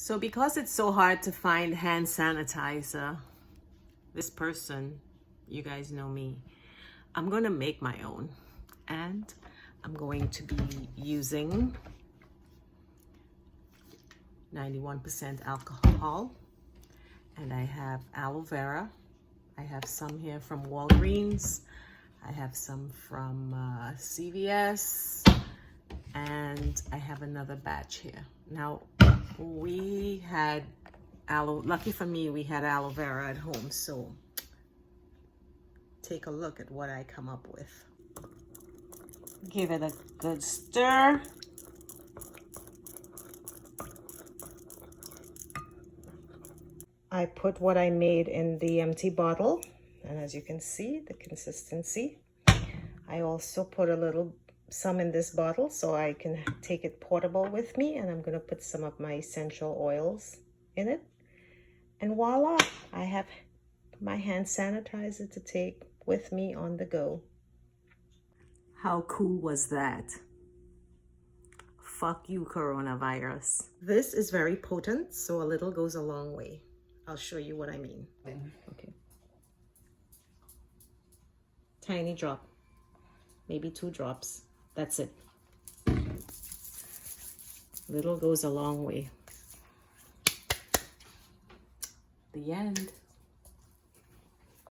So because it's so hard to find hand sanitizer, this person, you guys know me, I'm gonna make my own. And I'm going to be using 91% alcohol. And I have aloe vera. I have some here from Walgreens. I have some from CVS. And I have another batch here. Now, we had aloe, lucky for me, we had aloe vera at home. So take a look at what I come up with. Give it a good stir. I put what I made in the empty bottle, and as you can see, the consistency. I also put some in this bottle so I can take it portable with me, and I'm going to put some of my essential oils in it. And voila, I have my hand sanitizer to take with me on the go. How cool was that? Fuck you, coronavirus. This is very potent, so a little goes a long way. I'll show you what I mean. Okay. Tiny drop. Maybe 2 drops. That's it. Little goes a long way. The end.